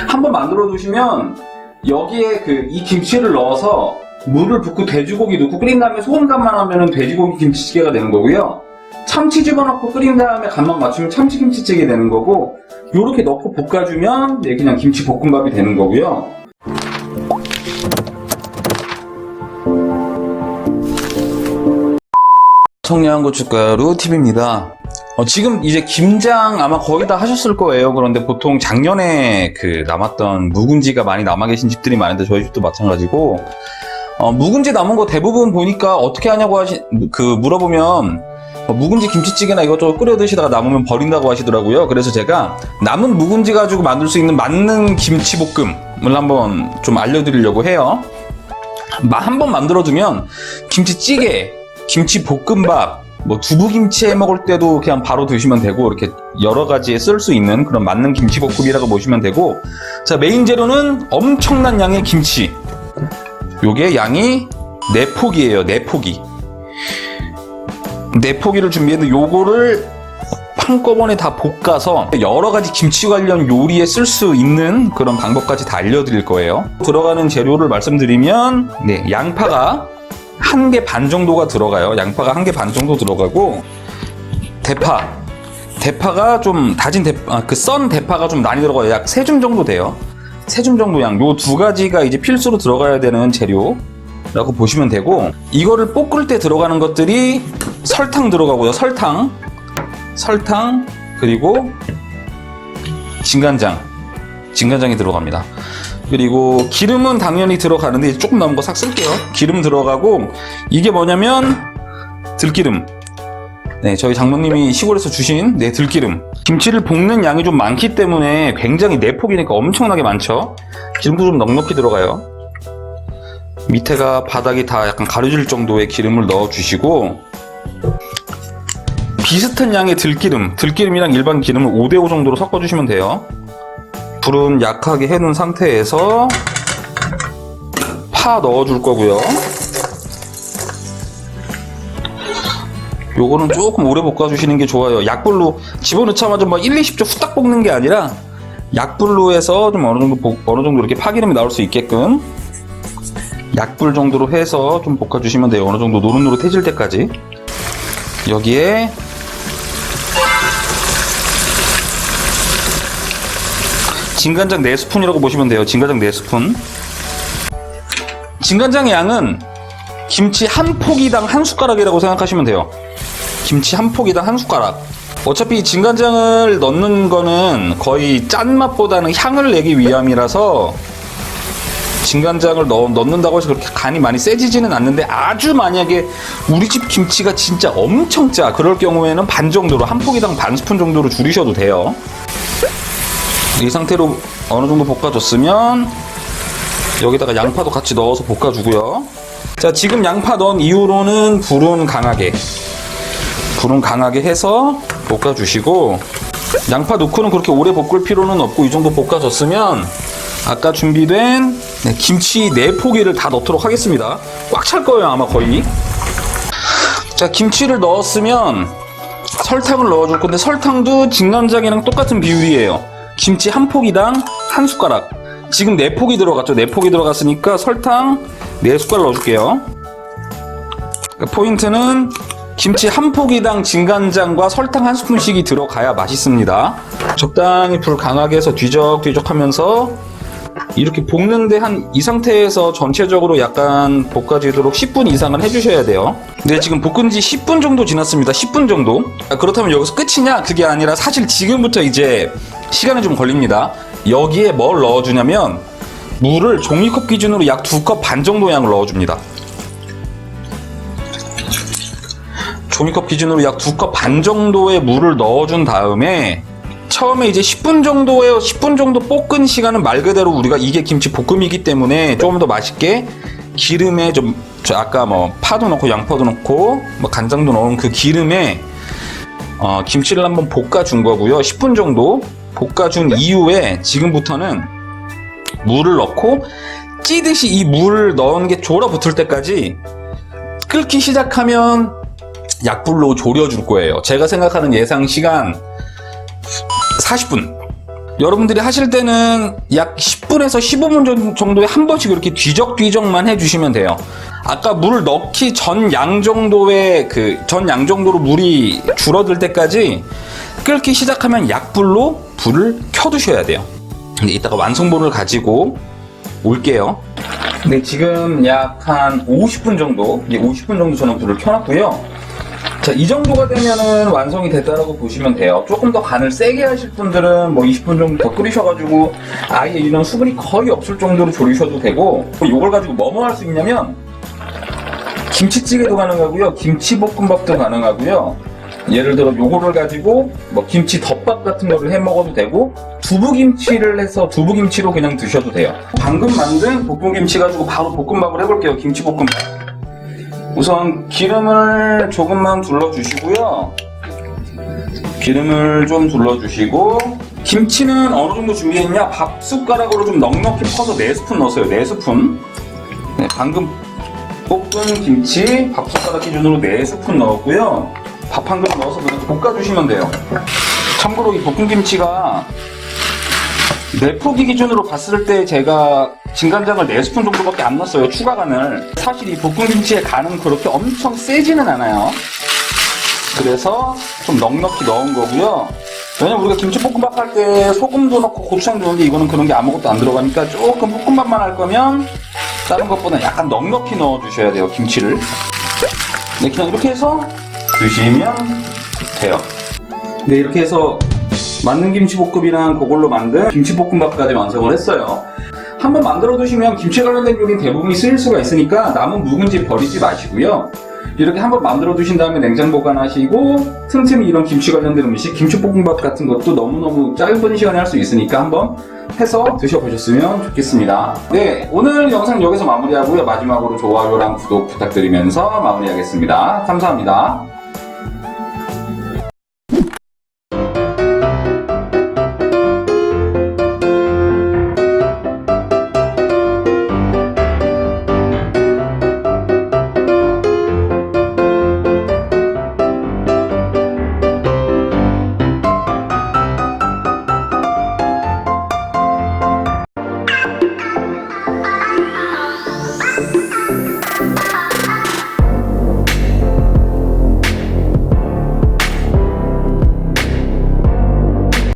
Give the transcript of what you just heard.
한번 만들어 두시면 여기에 이 김치를 넣어서 물을 붓고 돼지고기 넣고 끓인 다음에 소금 간만 하면은 돼지고기 김치찌개가 되는 거고요. 참치 집어넣고 끓인 다음에 간만 맞추면 참치 김치찌개 되는 거고, 요렇게 넣고 볶아주면 그냥 김치 볶음밥이 되는 거고요. 청양고춧가루 팁입니다. 지금 이제 김장 아마 거의 다 하셨을 거예요. 그런데 보통 작년에 남았던 묵은지가 많이 남아 계신 집들이 많은데 저희 집도 마찬가지고, 묵은지 남은 거 대부분 보니까 어떻게 하냐고 물어보면 묵은지 김치찌개나 이것저것 끓여 드시다가 남으면 버린다고 하시더라고요. 그래서 제가 남은 묵은지 가지고 만들 수 있는 만능 김치볶음을 한번 좀 알려드리려고 해요. 한번 만들어두면 김치찌개, 김치볶음밥, 두부김치 해 먹을 때도 그냥 바로 드시면 되고, 이렇게 여러 가지에 쓸 수 있는 그런 만능 김치볶음이라고 보시면 되고, 자, 메인 재료는 엄청난 양의 김치. 요게 양이 4포기예요. 4포기. 4포기를 준비했는데 요거를 한꺼번에 다 볶아서 여러 가지 김치 관련 요리에 쓸 수 있는 그런 방법까지 다 알려드릴 거예요. 들어가는 재료를 말씀드리면, 양파가 1개 반 정도가 들어가요. 양파가 1개 반 정도 들어가고, 대파가 좀 다진 썬 대파가 좀 많이 들어가요. 약 3줌 정도 돼요. 3줌 정도 양. 요 2가지가 이제 필수로 들어가야 되는 재료라고 보시면 되고, 이거를 볶을 때 들어가는 것들이 설탕 들어가고요. 설탕, 그리고 진간장이 들어갑니다. 그리고 기름은 당연히 들어가는데 조금 남은 거 싹 쓸게요. 기름 들어가고, 이게 뭐냐면 들기름. 저희 장모님이 시골에서 주신 들기름. 김치를 볶는 양이 좀 많기 때문에 굉장히 4포기니까 엄청나게 많죠. 기름도 좀 넉넉히 들어가요. 밑에가 바닥이 다 약간 가려질 정도의 기름을 넣어주시고, 비슷한 양의 들기름이랑 일반 기름을 5대5 정도로 섞어주시면 돼요. 불은 약하게 해놓은 상태에서 파 넣어줄 거고요. 요거는 조금 오래 볶아주시는 게 좋아요. 약불로 집어넣자마자 1, 20초 후딱 볶는 게 아니라 약불로 해서 좀 어느 정도 이렇게 파기름이 나올 수 있게끔 약불 정도로 해서 좀 볶아주시면 돼요. 어느 정도 노릇노릇해질 때까지. 여기에 진간장 4스푼이라고 보시면 돼요. 진간장 4스푼. 진간장의 양은 김치 한 포기당 한 숟가락이라고 생각하시면 돼요. 김치 한 포기당 한 숟가락. 어차피 진간장을 넣는 거는 거의 짠맛보다는 향을 내기 위함이라서 진간장을 넣는다고 해서 그렇게 간이 많이 세지지는 않는데, 아주 만약에 우리 집 김치가 진짜 엄청 짜, 그럴 경우에는 반 정도로, 한 포기당 반 스푼 정도로 줄이셔도 돼요. 이 상태로 어느 정도 볶아줬으면 여기다가 양파도 같이 넣어서 볶아주고요. 자, 지금 양파 넣은 이후로는 불은 강하게 해서 볶아주시고, 양파 넣고는 그렇게 오래 볶을 필요는 없고, 이 정도 볶아줬으면 아까 준비된 김치 4포기를 다 넣도록 하겠습니다. 꽉 찰 거예요, 아마 거의. 자, 김치를 넣었으면 설탕을 넣어줄 건데, 설탕도 진간장이랑 똑같은 비율이에요. 김치 한 포기당 한 숟가락. 지금 4포기 들어갔죠. 4포기 들어갔으니까 설탕 4숟가락 넣어줄게요. 포인트는 김치 한 포기당 진간장과 설탕 한 스푼씩이 들어가야 맛있습니다. 적당히 불 강하게 해서 뒤적뒤적 하면서 이렇게 볶는데 이 상태에서 전체적으로 약간 볶아지도록 10분 이상은 해주셔야 돼요. 근데 지금 볶은 지 10분 정도 지났습니다. 10분 정도. 그렇다면 여기서 끝이냐? 그게 아니라 사실 지금부터 이제 시간이 좀 걸립니다. 여기에 뭘 넣어주냐면, 물을 종이컵 기준으로 약 2컵 반 정도 양을 넣어줍니다. 종이컵 기준으로 약 2컵 반 정도의 물을 넣어준 다음에, 처음에 이제 10분 정도 볶은 시간은 말 그대로 우리가 이게 김치 볶음이기 때문에 조금 더 맛있게 기름에 아까 파도 넣고 양파도 넣고 간장도 넣은 그 기름에 김치를 한번 볶아준 거고요. 10분 정도 볶아준 이후에 지금부터는 물을 넣고 찌듯이 이 물을 넣은 게 졸아붙을 때까지 끓기 시작하면 약불로 졸여줄 거예요. 제가 생각하는 예상 시간 40분. 여러분들이 하실 때는 약 10분에서 15분 정도에 한 번씩 이렇게 뒤적뒤적만 해주시면 돼요. 아까 물 넣기 전 양 정도의 전 양 정도로 물이 줄어들 때까지 끓기 시작하면 약불로 불을 켜두셔야 돼요. 근데 이따가 완성본을 가지고 올게요. 네, 지금 약 한 50분 정도, 이제 50분 정도 저는 불을 켜놨고요. 자, 이 정도가 되면은 완성이 됐다라고 보시면 돼요. 조금 더 간을 세게 하실 분들은 뭐 20분 정도 더 끓이셔가지고 아예 이런 수분이 거의 없을 정도로 졸이셔도 되고, 이걸 가지고 뭐뭐 할 수 있냐면 김치찌개도 가능하고요, 김치볶음밥도 가능하고요. 예를 들어 요거를 가지고 뭐 김치 덮밥 같은 거를 해 먹어도 되고, 두부김치를 해서 두부김치로 그냥 드셔도 돼요. 방금 만든 볶음김치 가지고 바로 볶음밥을 해볼게요. 김치볶음밥. 우선 기름을 조금만 둘러주시고요. 기름을 좀 둘러주시고, 김치는 어느 정도 준비했냐? 밥 숟가락으로 좀 넉넉히 퍼서 4스푼 넣었어요. 4스푼. 네, 방금 볶은 김치 밥 숟가락 기준으로 4스푼 넣었고요. 밥 한 그릇 넣어서 그냥 볶아주시면 돼요. 참고로 이 볶음김치가 내포기 기준으로 봤을 때 제가 진간장을 4스푼 정도밖에 안 넣었어요. 추가 간을. 사실 이 볶음김치의 간은 그렇게 엄청 세지는 않아요. 그래서 좀 넉넉히 넣은 거고요. 왜냐면 우리가 김치볶음밥 할 때 소금도 넣고 고추장도 넣는데 이거는 그런 게 아무것도 안 들어가니까 조금 볶음밥만 할 거면 다른 것보다 약간 넉넉히 넣어 주셔야 돼요, 김치를. 네, 그냥 이렇게 해서 드시면 돼요. 네, 이렇게 해서 만능 김치볶음이랑 그걸로 만든 김치볶음밥까지 완성을 했어요. 한번 만들어 두시면 김치 관련된 요리는 대부분이 쓰일 수가 있으니까 남은 묵은지 버리지 마시고요. 이렇게 한번 만들어 두신 다음에 냉장 보관하시고, 틈틈이 이런 김치 관련된 음식, 김치볶음밥 같은 것도 너무너무 짧은 시간에 할 수 있으니까 한번 해서 드셔보셨으면 좋겠습니다. 네, 오늘 영상 여기서 마무리하고요. 마지막으로 좋아요랑 구독 부탁드리면서 마무리하겠습니다. 감사합니다.